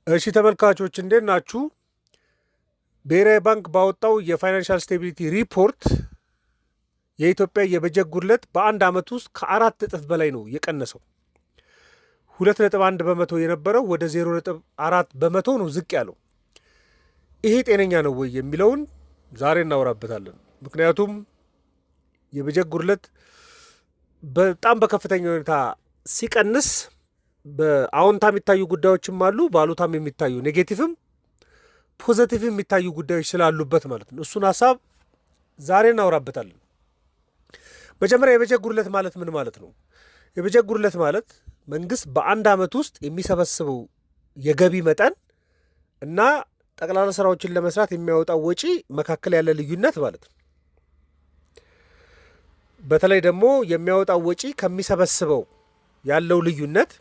እሺ ተመልካቾች እንዴት ናችሁ? ብሔራዊ ባንክ ባወጣው የፋይናንሻል ስቴቢሊቲ ሪፖርት የኢትዮጵያ የበጀት ጉድለት በአንድ ዓመት ውስጥ ከ4 እጥፍ በላይ ነው የቀነሰው። 2.1 በመቶ የነበረው ወደ 0.4 በመቶ ነው ዝቅ ያለው። ይሄ ጤነኛ ነው ወይ የሚለውን ዛሬ እናወራበታለን። ምክንያቱም የበጀት ጉድለት በጣም በከፍተኛ ሁኔታ ሲቀንስ በአዎንታ የሚታዩ ጉዳዮችም አሉ፣ በአሉታም የሚታዩ ኔጌቲቭም ፖዘቲቭም የሚታዩ ጉዳዮች ስላሉበት ማለት ነው። እሱን ሀሳብ ዛሬ እናወራበታለን። መጀመሪያ የበጀት ጉድለት ማለት ምን ማለት ነው? የበጀት ጉድለት ማለት መንግስት በአንድ ዓመት ውስጥ የሚሰበስበው የገቢ መጠን እና ጠቅላላ ስራዎችን ለመስራት የሚያወጣው ወጪ መካከል ያለ ልዩነት ማለት ነው። በተለይ ደግሞ የሚያወጣው ወጪ ከሚሰበስበው ያለው ልዩነት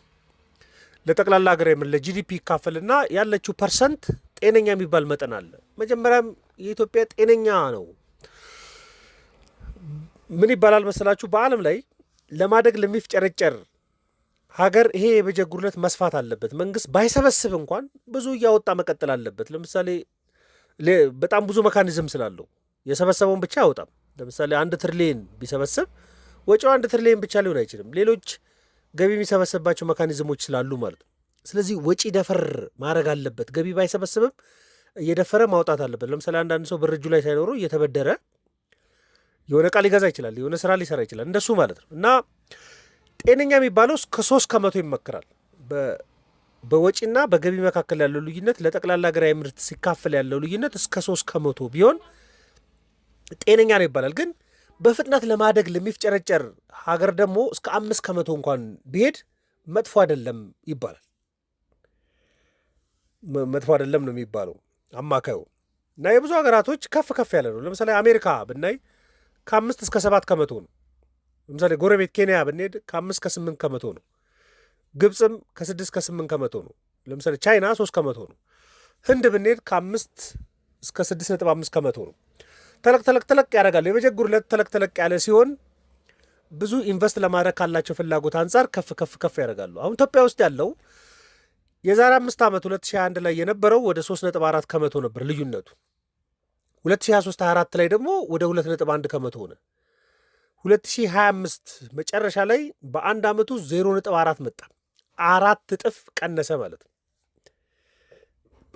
ለጠቅላላ ሀገራዊ ምርት ለጂዲፒ ይካፈልና ያለችው ፐርሰንት ጤነኛ የሚባል መጠን አለ። መጀመሪያም የኢትዮጵያ ጤነኛ ነው። ምን ይባላል መሰላችሁ? በዓለም ላይ ለማደግ ለሚፍጨረጨር ሀገር ይሄ የበጀት ጉድለት መስፋት አለበት። መንግስት ባይሰበስብ እንኳን ብዙ እያወጣ መቀጠል አለበት። ለምሳሌ በጣም ብዙ መካኒዝም ስላለው የሰበሰበውን ብቻ አያወጣም። ለምሳሌ 1 ትሪሊየን ቢሰበስብ ወጪው 1 ትሪሊየን ብቻ ሊሆን አይችልም። ሌሎች ገቢ የሚሰበስባቸው መካኒዝሞች ስላሉ ማለት ነው። ስለዚህ ወጪ ደፈር ማድረግ አለበት። ገቢ ባይሰበስብም እየደፈረ ማውጣት አለበት። ለምሳሌ አንዳንድ ሰው ብር እጁ ላይ ሳይኖረው እየተበደረ የሆነ ዕቃ ሊገዛ ይችላል፣ የሆነ ስራ ሊሰራ ይችላል። እንደሱ ማለት ነው። እና ጤነኛ የሚባለው እስከ 3 ከመቶ ይመከራል። በወጪና በገቢ መካከል ያለው ልዩነት ለጠቅላላ ሀገራዊ ምርት ሲካፈል ያለው ልዩነት እስከ 3 ከመቶ ቢሆን ጤነኛ ነው ይባላል። ግን በፍጥነት ለማደግ ለሚፍጨረጨር ሀገር ደግሞ እስከ 5 ከመቶ እንኳን ቢሄድ መጥፎ አይደለም ይባላል። መጥፎ አይደለም ነው የሚባለው አማካዩ። እና የብዙ ሀገራቶች ከፍ ከፍ ያለ ነው። ለምሳሌ አሜሪካ ብናይ ከ5 እስከ 7 ከመቶ ነው። ለምሳሌ ጎረቤት ኬንያ ብንሄድ ከ5 እስከ 8 ከመቶ ነው። ግብፅም ከ6 እስከ 8 ከመቶ ነው። ለምሳሌ ቻይና 3 ከመቶ ነው። ህንድ ብንሄድ ከ5 እስከ 6.5 ከመቶ ነው። ተለቅ ያደርጋሉ። የበጀት ጉድለት ተለቅ ያለ ሲሆን ብዙ ኢንቨስት ለማድረግ ካላቸው ፍላጎት አንጻር ከፍ ያደርጋሉ። አሁን ኢትዮጵያ ውስጥ ያለው የዛሬ 5 ዓመት 2021 ላይ የነበረው ወደ 3.4 ከመቶ ነበር ልዩነቱ። 2023/24 ላይ ደግሞ ወደ 2.1 ከመቶ ሆነ። 2025 መጨረሻ ላይ በአንድ ዓመቱ 0.4 መጣ። 4 እጥፍ ቀነሰ ማለት ነው።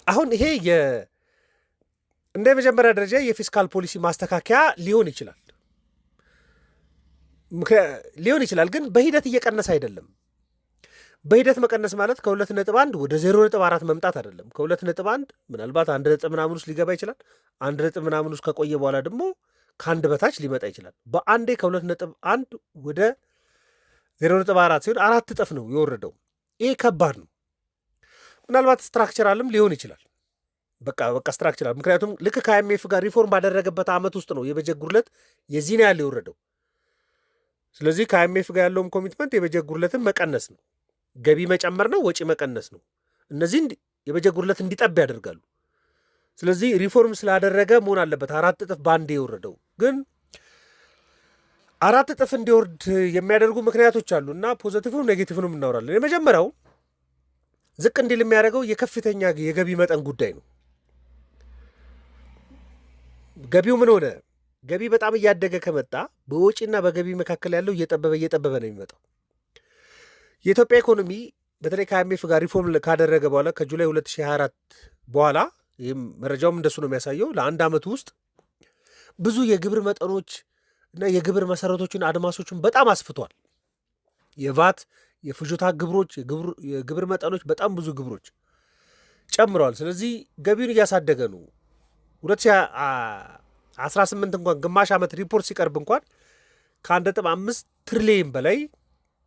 አሁን ይሄ እንደ መጀመሪያ ደረጃ የፊስካል ፖሊሲ ማስተካከያ ሊሆን ይችላል፣ ግን በሂደት እየቀነሰ አይደለም። በሂደት መቀነስ ማለት ከ2.1 ወደ 0.4 መምጣት አይደለም። ከ2.1 ምናልባት 1 ነጥብ ምናምን ውስጥ ሊገባ ይችላል። 1 ነጥብ ምናምን ውስጥ ከቆየ በኋላ ደግሞ ከአንድ በታች ሊመጣ ይችላል። በአንዴ ከ2.1 ወደ 0.4 ሲሆን 4 እጥፍ ነው የወረደው። ይሄ ከባድ ነው። ምናልባት ስትራክቸራልም ሊሆን ይችላል። በቃ ስትራክቸራል። ምክንያቱም ልክ ከአይኤምኤፍ ጋር ሪፎርም ባደረገበት ዓመት ውስጥ ነው የበጀት ጉድለት የዚህን ያህል የወረደው። ስለዚህ ከአይኤምኤፍ ጋር ያለውም ኮሚትመንት የበጀት ጉድለትን መቀነስ ነው፣ ገቢ መጨመር ነው፣ ወጪ መቀነስ ነው። እነዚህ የበጀት ጉድለት እንዲጠብ ያደርጋሉ። ስለዚህ ሪፎርም ስላደረገ መሆን አለበት 4 እጥፍ በአንዴ የወረደው። ግን 4 እጥፍ እንዲወርድ የሚያደርጉ ምክንያቶች አሉ እና ፖዘቲቭንም ኔጌቲቭንም እናወራለን። የመጀመሪያው ዝቅ እንዲል የሚያደርገው የከፍተኛ የገቢ መጠን ጉዳይ ነው። ገቢው ምን ሆነ? ገቢ በጣም እያደገ ከመጣ በወጪና በገቢ መካከል ያለው እየጠበበ ነው የሚመጣው። የኢትዮጵያ ኢኮኖሚ በተለይ ከአይኤምኤፍ ጋር ሪፎርም ካደረገ በኋላ ከጁላይ 2024 በኋላ ይህም መረጃውም እንደሱ ነው የሚያሳየው፣ ለአንድ ዓመቱ ውስጥ ብዙ የግብር መጠኖች እና የግብር መሰረቶችን አድማሶችን በጣም አስፍቷል። የቫት የፍጆታ ግብሮች፣ የግብር መጠኖች በጣም ብዙ ግብሮች ጨምረዋል። ስለዚህ ገቢውን እያሳደገ ነው። 2018 እንኳን ግማሽ ዓመት ሪፖርት ሲቀርብ እንኳን ከ1.5 ትሪሊየን በላይ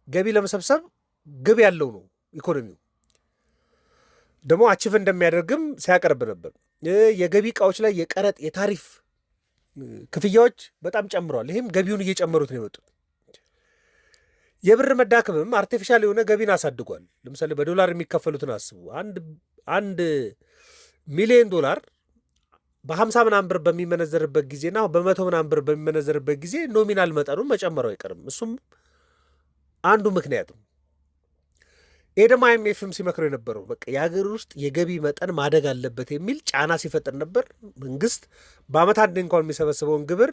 ገቢ ለመሰብሰብ ግብ ያለው ነው። ኢኮኖሚው ደግሞ አቺቭ እንደሚያደርግም ሲያቀርብ ነበር። የገቢ ዕቃዎች ላይ የቀረጥ የታሪፍ ክፍያዎች በጣም ጨምረዋል። ይህም ገቢውን እየጨመሩት ነው የመጡት። የብር መዳከምም አርቲፊሻል የሆነ ገቢን አሳድጓል። ለምሳሌ በዶላር የሚከፈሉትን አስቡ። 1 ሚሊዮን ዶላር በ50 ምናምን ብር በሚመነዘርበት ጊዜና በ100 ምናምን ብር በሚመነዘርበት ጊዜ ኖሚናል መጠኑን መጨመሩ አይቀርም። እሱም አንዱ ምክንያት ነው። ይሄ ደግሞ አይኤምኤፍም ሲመክረው የነበረው በቃ የሀገር ውስጥ የገቢ መጠን ማደግ አለበት የሚል ጫና ሲፈጥር ነበር። መንግስት በአመት አንድ እንኳን የሚሰበስበውን ግብር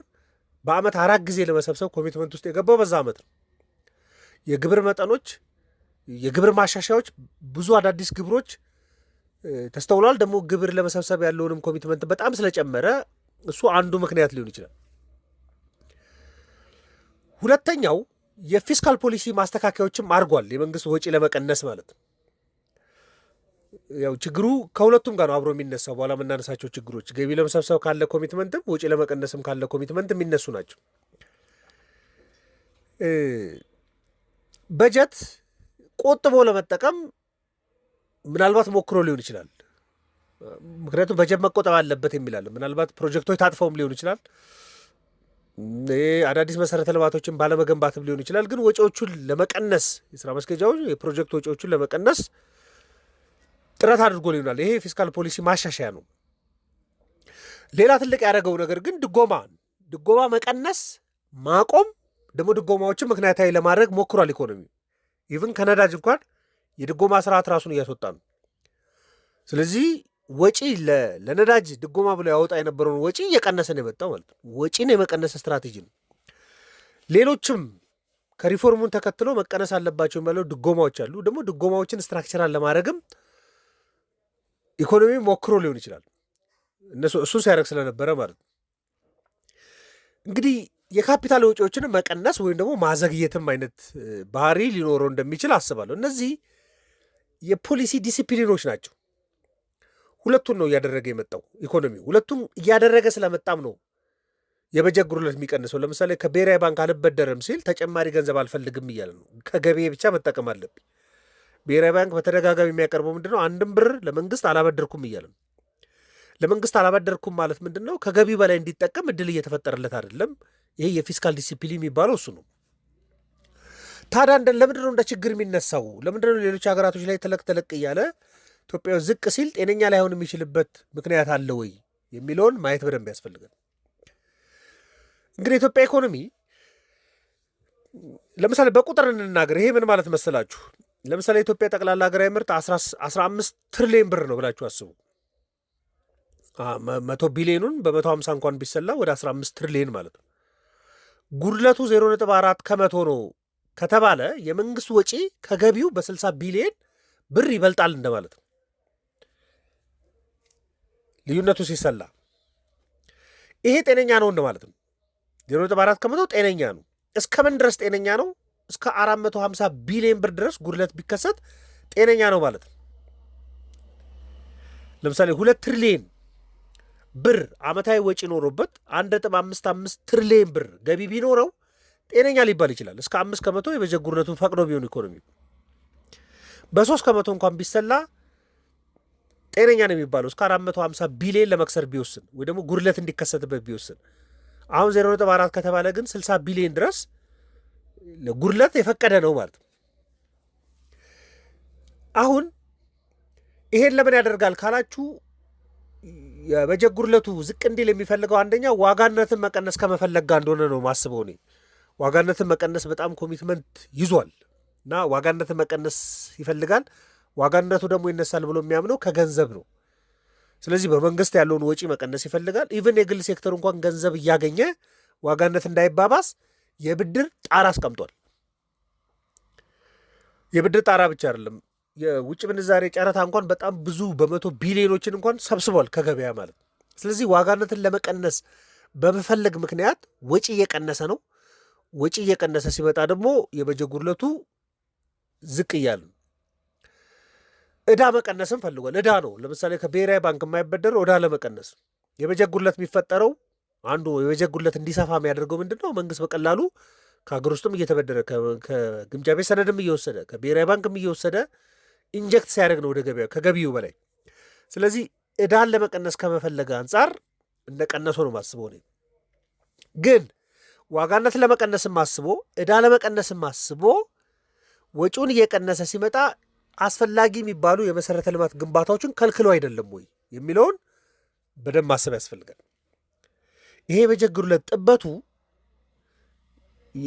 በአመት 4 ጊዜ ለመሰብሰብ ኮሚትመንት ውስጥ የገባው በዛ አመት ነው። የግብር መጠኖች፣ የግብር ማሻሻያዎች፣ ብዙ አዳዲስ ግብሮች ተስተውሏል። ደግሞ ግብር ለመሰብሰብ ያለውንም ኮሚትመንት በጣም ስለጨመረ እሱ አንዱ ምክንያት ሊሆን ይችላል። ሁለተኛው የፊስካል ፖሊሲ ማስተካከያዎችም አድርጓል። የመንግስት ወጪ ለመቀነስ ማለት ነው። ያው ችግሩ ከሁለቱም ጋር ነው አብሮ የሚነሳው። በኋላ የምናነሳቸው ችግሮች ገቢ ለመሰብሰብ ካለ ኮሚትመንትም ወጪ ለመቀነስም ካለ ኮሚትመንት የሚነሱ ናቸው። በጀት ቆጥቦ ለመጠቀም ምናልባት ሞክሮ ሊሆን ይችላል። ምክንያቱም በጀት መቆጠብ አለበት የሚላል ምናልባት ፕሮጀክቶች ታጥፈውም ሊሆን ይችላል። አዳዲስ መሰረተ ልማቶችን ባለመገንባትም ሊሆን ይችላል። ግን ወጪዎቹን ለመቀነስ የስራ ማስኬጃዎች የፕሮጀክት ወጪዎቹን ለመቀነስ ጥረት አድርጎ ሊሆናል። ይሄ የፊስካል ፖሊሲ ማሻሻያ ነው። ሌላ ትልቅ ያደረገው ነገር ግን ድጎማ መቀነስ ማቆም፣ ደግሞ ድጎማዎችን ምክንያታዊ ለማድረግ ሞክሯል። ኢኮኖሚ ኢቭን ከነዳጅ እንኳን የድጎማ ስርዓት ራሱን እያስወጣ ነው። ስለዚህ ወጪ ለነዳጅ ድጎማ ብሎ ያወጣ የነበረውን ወጪ እየቀነሰ ነው የመጣው ማለት ነው። ወጪን የመቀነስ ስትራቴጂ ነው። ሌሎችም ከሪፎርሙን ተከትሎ መቀነስ አለባቸው የሚለው ድጎማዎች አሉ። ደግሞ ድጎማዎችን ስትራክቸራል ለማድረግም ኢኮኖሚ ሞክሮ ሊሆን ይችላል እሱ ሲያደርግ ስለነበረ ማለት ነው። እንግዲህ የካፒታል ወጪዎችን መቀነስ ወይም ደግሞ ማዘግየትም አይነት ባህሪ ሊኖረው እንደሚችል አስባለሁ። እነዚህ የፖሊሲ ዲሲፕሊኖች ናቸው። ሁለቱን ነው እያደረገ የመጣው ኢኮኖሚ። ሁለቱም እያደረገ ስለመጣም ነው የበጀት ጉድለት የሚቀንሰው። ለምሳሌ ከብሔራዊ ባንክ አልበደርም ሲል ተጨማሪ ገንዘብ አልፈልግም እያለ ነው። ከገቢ ብቻ መጠቀም አለብኝ። ብሔራዊ ባንክ በተደጋጋሚ የሚያቀርበው ምንድን ነው? አንድም ብር ለመንግስት አላበደርኩም እያለ ነው። ለመንግስት አላበደርኩም ማለት ምንድን ነው? ከገቢ በላይ እንዲጠቀም እድል እየተፈጠረለት አይደለም። ይሄ የፊስካል ዲሲፕሊን የሚባለው እሱ ነው። ታዲያ ለምንድን ነው እንደ ችግር የሚነሳው? ለምንድን ነው ሌሎች ሀገራቶች ላይ ተለቅ እያለ ኢትዮጵያ ዝቅ ሲል ጤነኛ ላይሆን የሚችልበት ምክንያት አለ ወይ የሚለውን ማየት በደንብ ያስፈልጋል። እንግዲህ የኢትዮጵያ ኢኮኖሚ ለምሳሌ በቁጥር እንናገር። ይሄ ምን ማለት መሰላችሁ? ለምሳሌ የኢትዮጵያ ጠቅላላ ሀገራዊ ምርት 15 ትሪሊዮን ብር ነው ብላችሁ አስቡ። 100 ቢሊዮኑን በ150 እንኳን ቢሰላ ወደ 15 ትሪሊዮን ማለት ነው። ጉድለቱ 0.4 ከመቶ ነው ከተባለ የመንግስት ወጪ ከገቢው በ60 ቢሊዮን ብር ይበልጣል እንደማለት ነው። ልዩነቱ ሲሰላ ይሄ ጤነኛ ነው እንደማለት ነው። 0.4 ከመቶ ጤነኛ ነው። እስከ ምን ድረስ ጤነኛ ነው? እስከ 450 ቢሊዮን ብር ድረስ ጉድለት ቢከሰት ጤነኛ ነው ማለት ነው። ለምሳሌ 2 ትሪሊዮን ብር ዓመታዊ ወጪ ኖሮበት 1.55 ትሪሊዮን ብር ገቢ ቢኖረው ጤነኛ ሊባል ይችላል። እስከ 5 ከመቶ የበጀት ጉድለቱን ፈቅዶ ቢሆን ኢኮኖሚ በ3 ከመቶ እንኳን ቢሰላ ጤነኛ ነው የሚባለው እስከ 450 ቢሊዮን ለመክሰር ቢወስን ወይ ደግሞ ጉድለት እንዲከሰትበት ቢወስን። አሁን 0.4 ከተባለ ግን 60 ቢሊዮን ድረስ ጉድለት የፈቀደ ነው ማለት ነው። አሁን ይሄን ለምን ያደርጋል ካላችሁ የበጀት ጉድለቱ ዝቅ እንዲል የሚፈልገው አንደኛ ዋጋነትን መቀነስ ከመፈለግ ጋር እንደሆነ ነው ማስበው እኔ። ዋጋነትን መቀነስ በጣም ኮሚትመንት ይዟል እና ዋጋነትን መቀነስ ይፈልጋል። ዋጋነቱ ደግሞ ይነሳል ብሎ የሚያምነው ከገንዘብ ነው። ስለዚህ በመንግስት ያለውን ወጪ መቀነስ ይፈልጋል። ኢቨን የግል ሴክተር እንኳን ገንዘብ እያገኘ ዋጋነት እንዳይባባስ የብድር ጣራ አስቀምጧል። የብድር ጣራ ብቻ አይደለም፣ የውጭ ምንዛሬ ጨረታ እንኳን በጣም ብዙ በመቶ ቢሊዮኖችን እንኳን ሰብስቧል ከገበያ ማለት። ስለዚህ ዋጋነትን ለመቀነስ በመፈለግ ምክንያት ወጪ እየቀነሰ ነው። ወጪ እየቀነሰ ሲመጣ ደግሞ የበጀት ጉድለቱ ዝቅ እያለ ነው። ዕዳ መቀነስም ፈልጓል። ዕዳ ነው ለምሳሌ ከብሔራዊ ባንክ የማይበደረው ዕዳ ለመቀነስ። የበጀት ጉድለት የሚፈጠረው አንዱ የበጀት ጉድለት እንዲሰፋ የሚያደርገው ምንድን ነው? መንግስት በቀላሉ ከሀገር ውስጥም እየተበደረ ከግምጃ ቤት ሰነድም እየወሰደ ከብሔራዊ ባንክም እየወሰደ ኢንጀክት ሲያደርግ ነው ወደ ገበያ ከገቢው በላይ። ስለዚህ ዕዳን ለመቀነስ ከመፈለገ አንጻር እንደቀነሰው ነው ማስበው እኔ። ግን ዋጋነት ለመቀነስም አስቦ ዕዳ ለመቀነስም አስቦ ወጪውን እየቀነሰ ሲመጣ አስፈላጊ የሚባሉ የመሰረተ ልማት ግንባታዎችን ከልክሎ አይደለም ወይ የሚለውን በደንብ ማሰብ ያስፈልጋል። ይሄ የበጀት ጉድለት ጥበቱ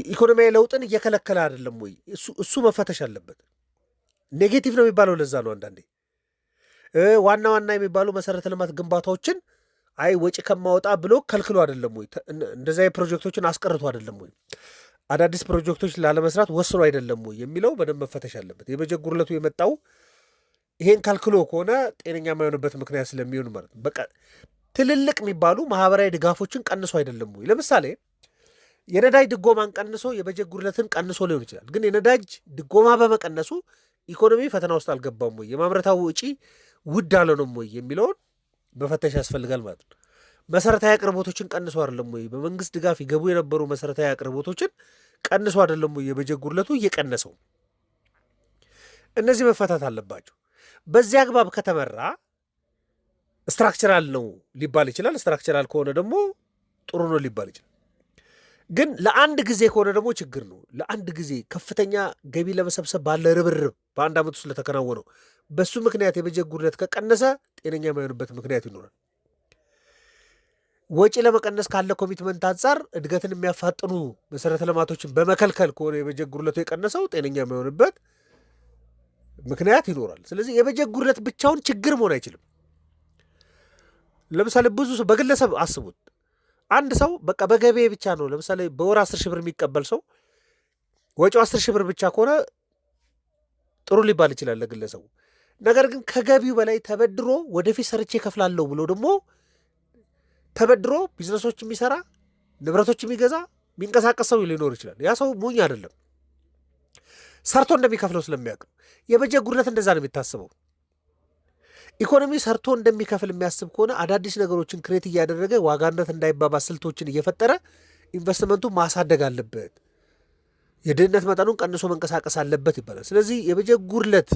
ኢኮኖሚያዊ ለውጥን እየከለከለ አይደለም ወይ? እሱ መፈተሽ አለበት ኔጌቲቭ ነው የሚባለው ለዛ ነው። አንዳንዴ ዋና ዋና የሚባሉ መሰረተ ልማት ግንባታዎችን አይ ወጪ ከማወጣ ብሎ ከልክሎ አይደለም ወይ? እንደዚያ ፕሮጀክቶችን አስቀርቶ አይደለም ወይ? አዳዲስ ፕሮጀክቶች ላለመስራት ወስኖ አይደለም ወይ የሚለው በደንብ መፈተሽ አለበት። የበጀት ጉድለቱ የመጣው ይሄን ከልክሎ ከሆነ ጤነኛ የማይሆንበት ምክንያት ስለሚሆን ማለት ነው። በቃ ትልልቅ የሚባሉ ማህበራዊ ድጋፎችን ቀንሶ አይደለም ወይ? ለምሳሌ የነዳጅ ድጎማን ቀንሶ የበጀት ጉድለትን ቀንሶ ሊሆን ይችላል። ግን የነዳጅ ድጎማ በመቀነሱ ኢኮኖሚ ፈተና ውስጥ አልገባም ወይ? የማምረታዊ ወጪ ውድ አልሆነም ወይ የሚለውን መፈተሽ ያስፈልጋል ማለት ነው። መሰረታዊ አቅርቦቶችን ቀንሶ አይደለም ወይ? በመንግስት ድጋፍ ይገቡ የነበሩ መሰረታዊ አቅርቦቶችን ቀንሶ አይደለም ወይ የበጀት ጉድለቱ እየቀነሰው? እነዚህ መፈታት አለባቸው። በዚህ አግባብ ከተመራ ስትራክቸራል ነው ሊባል ይችላል። ስትራክቸራል ከሆነ ደግሞ ጥሩ ነው ሊባል ይችላል። ግን ለአንድ ጊዜ ከሆነ ደግሞ ችግር ነው። ለአንድ ጊዜ ከፍተኛ ገቢ ለመሰብሰብ ባለ ርብርብ በአንድ ዓመት ውስጥ ለተከናወነው በሱ ምክንያት የበጀት ጉድለት ከቀነሰ ጤነኛ የማይሆንበት ምክንያት ይኖራል። ወጪ ለመቀነስ ካለ ኮሚትመንት አንጻር እድገትን የሚያፋጥኑ መሰረተ ልማቶችን በመከልከል ከሆነ የበጀት ጉድለቱ የቀነሰው ጤነኛ የማይሆንበት ምክንያት ይኖራል። ስለዚህ የበጀት ጉድለት ብቻውን ችግር መሆን አይችልም። ለምሳሌ ብዙ ሰው በግለሰብ አስቡት። አንድ ሰው በቃ በገቢ ብቻ ነው ለምሳሌ በወር 10 ሺህ ብር የሚቀበል ሰው ወጪው 10 ሺህ ብር ብቻ ከሆነ ጥሩ ሊባል ይችላል ለግለሰቡ። ነገር ግን ከገቢው በላይ ተበድሮ ወደፊት ሰርቼ ከፍላለሁ ብሎ ደግሞ ተበድሮ ቢዝነሶች የሚሰራ ንብረቶች የሚገዛ የሚንቀሳቀስ ሰው ሊኖር ይችላል። ያ ሰው ሞኝ አይደለም፣ ሰርቶ እንደሚከፍለው ስለሚያውቅ። የበጀት ጉድለት እንደዛ ነው የሚታስበው። ኢኮኖሚ ሰርቶ እንደሚከፍል የሚያስብ ከሆነ አዳዲስ ነገሮችን ክሬት እያደረገ ዋጋነት እንዳይባባስ ስልቶችን እየፈጠረ ኢንቨስትመንቱ ማሳደግ አለበት፣ የድህነት መጠኑን ቀንሶ መንቀሳቀስ አለበት ይባላል። ስለዚህ የበጀት ጉድለት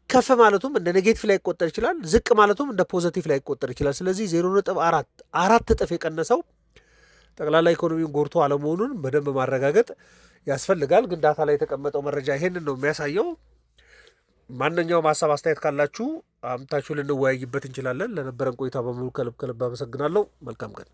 ከፍ ማለቱም እንደ ኔጌቲቭ ላይ ይቆጠር ይችላል፣ ዝቅ ማለቱም እንደ ፖዘቲቭ ላይ ይቆጠር ይችላል። ስለዚህ 0.4 እጥፍ የቀነሰው ጠቅላላ ኢኮኖሚውን ጎድቶ አለመሆኑን በደንብ ማረጋገጥ ያስፈልጋል። ግን ዳታ ላይ የተቀመጠው መረጃ ይሄንን ነው የሚያሳየው። ማንኛውም ሀሳብ አስተያየት ካላችሁ አምታችሁ ልንወያይበት እንችላለን። ለነበረን ቆይታ በሙሉ ከልብ አመሰግናለሁ። መልካም ቀን።